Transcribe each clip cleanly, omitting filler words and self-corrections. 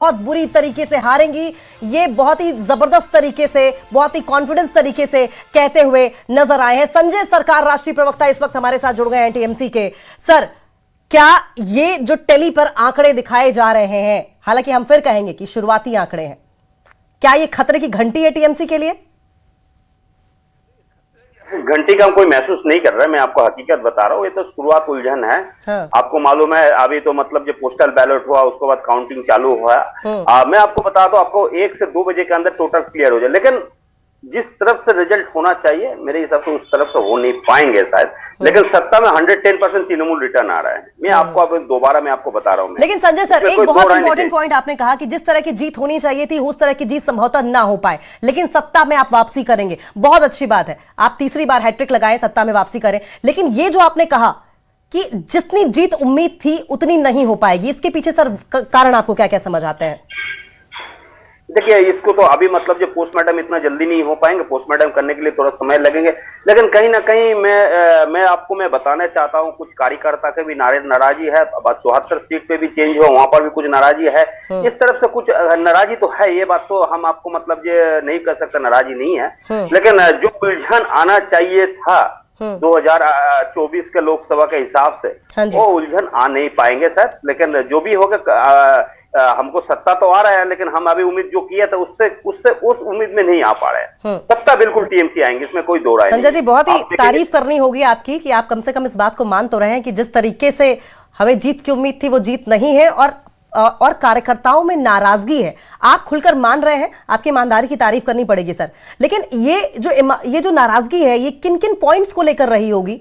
बहुत बुरी तरीके से हारेंगी, ये बहुत ही जबरदस्त तरीके से, बहुत ही कॉन्फिडेंस तरीके से कहते हुए नजर आए हैं। संजय सरकार, राष्ट्रीय प्रवक्ता, इस वक्त हमारे साथ जुड़ गए हैं टीएमसी के। सर, क्या ये जो टेली पर आंकड़े दिखाए जा रहे हैं, हालांकि हम फिर कहेंगे कि शुरुआती आंकड़े हैं, क्या ये खतरे की घंटी है टीएमसी के लिए? घंटी का हम कोई महसूस नहीं कर रहा है, मैं आपको हकीकत बता रहा हूँ। ये तो शुरुआत उलझन है। हाँ। आपको मालूम है अभी तो मतलब जो पोस्टल बैलेट हुआ उसके बाद काउंटिंग चालू हुआ। मैं आपको बता दूं, आपको 1 से 2 बजे के अंदर टोटल क्लियर हो जाए, लेकिन जिस तरफ से रिजल्ट होना चाहिए मेरे हिसाब से उस तरफ से हो नहीं पाएंगे शायद। लेकिन सत्ता में 110% तृणमूल रिटर्न आ रहा है। मैं आपको अब दोबारा मैं आपको बता रहा हूँ। लेकिन संजय सर, एक बहुत इंपॉर्टेंट पॉइंट आपने कहा कि जिस तरह की जीत होनी चाहिए थी उस तरह की जीत संभवतः ना हो पाए, लेकिन सत्ता में आप वापसी करेंगे, बहुत अच्छी बात है। आप तीसरी बार हैट्रिक लगाएं, सत्ता में वापसी करें, लेकिन ये जो आपने कहा कि जितनी जीत उम्मीद थी उतनी नहीं हो पाएगी, इसके पीछे सर कारण आपको क्या क्या समझ आते हैं? देखिए, इसको तो अभी मतलब जो पोस्टमार्टम इतना जल्दी नहीं हो पाएंगे, पोस्टमार्टम करने के लिए थोड़ा समय लगेंगे। लेकिन कहीं ना कहीं मैं आपको बताना चाहता हूं, कुछ कार्यकर्ता के भी नाराजी है। 74 सीट पे भी चेंज हुआ, वहां पर भी कुछ नाराजी है। इस तरफ से कुछ नाराजी तो है, ये बात तो हम आपको मतलब ये नहीं कर सकते, नाराजी नहीं है। लेकिन जो उलझन आना चाहिए था 2024 के लोकसभा के हिसाब से, वो उलझन आ नहीं पाएंगे सर। लेकिन जो भी होगा, हमको सत्ता तो आ रहा है, लेकिन हम अभी उम्मीद जो किया था उससे उस उम्मीद में नहीं आ पा रहे हैं। सत्ता बिल्कुल टीएमसी आएंगे, इसमें कोई दो राय नहीं। संजय जी, बहुत ही तारीफ करनी होगी आपकी कि आप कम से कम इस बात को मान तो रहे हैं कि जिस तरीके से हमें जीत की उम्मीद थी वो जीत नहीं है, और कार्यकर्ताओं में नाराजगी है। आप खुलकर मान रहे हैं, आपकी ईमानदारी की तारीफ करनी पड़ेगी सर। लेकिन ये जो नाराजगी है, ये किन किन पॉइंट्स को लेकर रही होगी,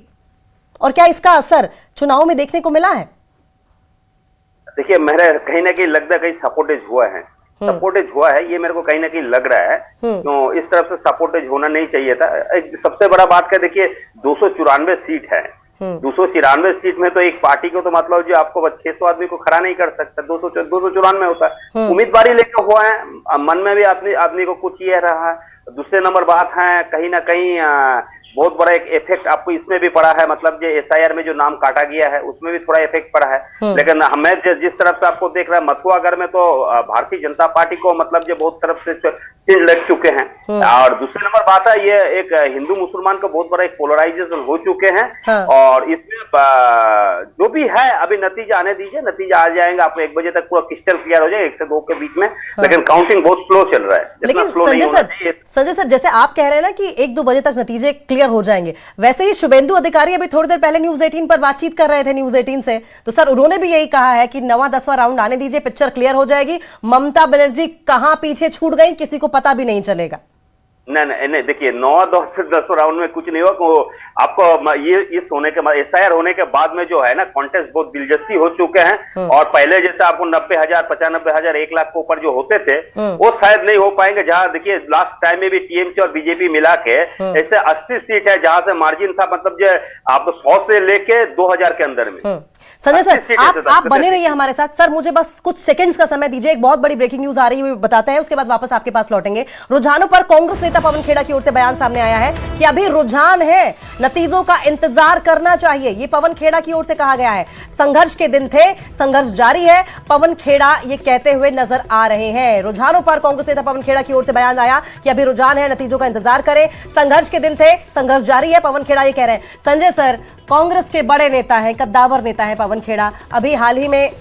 और क्या इसका असर चुनाव में देखने को मिला है? देखिए, मेरे कहीं ना कहीं लगता है कहीं सपोर्टेज हुआ है, ये मेरे को कहीं ना कहीं लग रहा है। तो इस तरफ से सपोर्टेज होना नहीं चाहिए था। सबसे बड़ा बात क्या, देखिए 294 सीट है। 294 सीट में तो एक पार्टी को तो मतलब जो आपको 600 आदमी को खड़ा नहीं कर सकता, 294 होता है। उम्मीदवारी लेकर हुआ है, मन में भी आदमी को कुछ ये रहा है। दूसरे नंबर बात है, कहीं ना कहीं बहुत बड़ा एक इफेक्ट आपको इसमें भी पड़ा है, मतलब जो एसआईआर में जो नाम काटा गया है उसमें भी थोड़ा इफेक्ट पड़ा है। लेकिन मैं जिस तरफ से आपको देख रहा है, मथुआगढ़ में तो भारतीय जनता पार्टी को मतलब जो बहुत तरफ से चेंज लग चुके हैं। और दूसरे नंबर बात है, ये एक हिंदू मुसलमान का बहुत बड़ा एक पोलराइजेशन हो चुके हैं। और इसमें जो भी है अभी नतीजा आने दीजिए, नतीजा आ जाएंगे, आपको 1 बजे तक पूरा क्रिस्टल क्लियर हो जाएगा, 1 से 2 के बीच में। लेकिन काउंटिंग बहुत स्लो चल रहा है। लेकिन संजय सर, जैसे आप कह रहे हैं ना कि 1-2 बजे तक नतीजे क्लियर हो जाएंगे, वैसे ही शुभेंदु अधिकारी अभी थोड़ी देर पहले न्यूज 18 पर बातचीत कर रहे थे, न्यूज 18 से, तो सर उन्होंने भी यही कहा है कि 9वां-10वां राउंड आने दीजिए, पिक्चर क्लियर हो जाएगी। ममता बनर्जी कहां पीछे छूट गई किसी को पता भी नहीं चलेगा। नहीं, देखिए 9-10 राउंड में कुछ नहीं होगा। आपको ये इस होने के बाद, एसआईआर होने के बाद में जो है ना, कॉन्टेस्ट बहुत दिलचस्पी हो चुके हैं। और पहले जैसे आपको 90,000, 95,000, 1 लाख के ऊपर जो होते थे, वो शायद नहीं हो पाएंगे। जहां देखिए लास्ट टाइम में भी टीएमसी और बीजेपी मिला के ऐसे 80 सीट है जहां से मार्जिन था, मतलब जो आप 100 से लेके 2000 के अंदर में। संजय सर, आप बने रहिए हमारे साथ। सर, मुझे बस कुछ सेकंड्स का समय दीजिए, एक बहुत बड़ी ब्रेकिंग न्यूज आ रही है, बताते हैं, उसके बाद वापस आपके पास लौटेंगे। रुझानों पर कांग्रेस नेता पवन खेड़ा की ओर से बयान सामने आया है कि अभी रुझान है, नतीजों का इंतजार करना चाहिए, ये पवन खेड़ा की ओर से कहा गया है। संघर्ष के दिन थे, संघर्ष जारी है, पवन खेड़ा ये कहते हुए नजर आ रहे हैं। रुझानों पर कांग्रेस नेता पवन खेड़ा की ओर से बयान आया कि अभी रुझान है, नतीजों का इंतजार करें, संघर्ष के दिन थे, संघर्ष जारी है, पवन खेड़ा ये कह रहे हैं। संजय सर, कांग्रेस के बड़े नेता हैं, कद्दावर नेता है पवन खेड़ा, अभी हाल ही में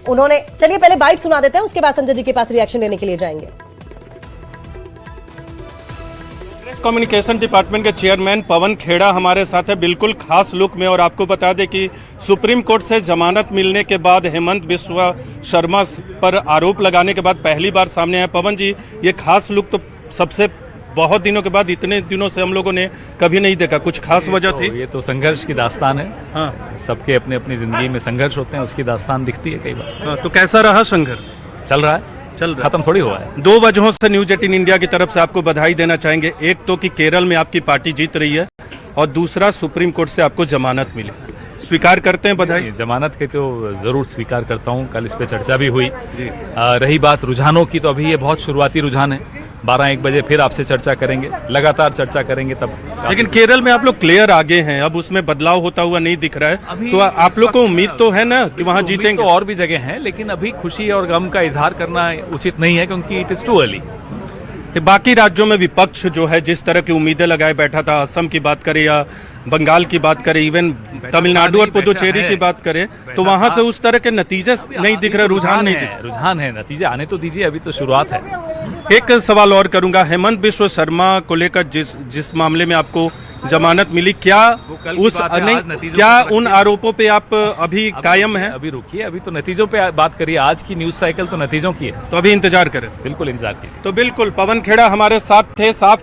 उन्होंने, चलिए पहले बाइट सुना देते हैं, उसके बाद संजय जी के पास रिएक्शन लेने के लिए जाएंगे। कम्युनिकेशन डिपार्टमेंट के चेयरमैन पवन खेड़ा हमारे साथ है, बिल्कुल खास लुक में। और आपको बता दें कि सुप्रीम कोर्ट से जमानत मिलने के बाद हेमंत बिस्वा शर्मा पर आरोप लगाने के बाद पहली बार सामने आया। पवन जी, ये खास लुक तो सबसे बहुत दिनों के बाद, इतने दिनों से हम लोगों ने कभी नहीं देखा, कुछ खास वजह थी? ये तो संघर्ष की दास्तान है। हाँ, सबके अपने अपनी जिंदगी में संघर्ष होते हैं, उसकी दास्तान दिखती है कई बार। हाँ, तो कैसा रहा संघर्ष? चल रहा है, खत्म थोड़ी हुआ है। 2 वजहों से न्यूज 18 इंडिया की तरफ से आपको बधाई देना चाहेंगे। एक तो कि केरल में आपकी पार्टी जीत रही है, और दूसरा सुप्रीम कोर्ट से आपको जमानत मिली। स्वीकार करते हैं बधाई? जमानत के तो जरूर स्वीकार करता हूँ, कल इस पे चर्चा भी हुई। रही बात रुझानों की, तो अभी ये बहुत शुरुआती रुझान है, 12-1 बजे फिर आपसे चर्चा करेंगे, लगातार चर्चा करेंगे तब। लेकिन केरल में आप लोग क्लियर आगे हैं, अब उसमें बदलाव होता हुआ नहीं दिख रहा है, तो आप लोग को उम्मीद तो है ना कि वहां उम्मीद जीतेंगे? तो और भी जगह हैं, लेकिन अभी खुशी और गम का इजहार करना उचित नहीं है, क्योंकि इट इज टू अर्ली। बाकी राज्यों में विपक्ष जो है जिस तरह की उम्मीदें लगाए बैठा था, असम की बात करें या बंगाल की बात करें, इवन तमिलनाडु और पुदुचेरी की बात करें, तो वहां से उस तरह के नतीजे नहीं दिख रहे, रुझान नहीं दिख। रुझान है, नतीजे आने तो दीजिए, अभी तो शुरुआत है। एक सवाल और करूंगा, हेमंत बिश्व शर्मा को लेकर जिस मामले में आपको जमानत मिली, क्या उस नहीं, क्या उन आरोपों पे आप अभी कायम हैं? अभी रुकिए, अभी तो नतीजों पे बात करिए। आज की न्यूज साइकिल तो नतीजों की है, तो अभी इंतजार करें। बिल्कुल इंतजार कीजिए। तो बिल्कुल पवन खेड़ा हमारे साथ थे। साफ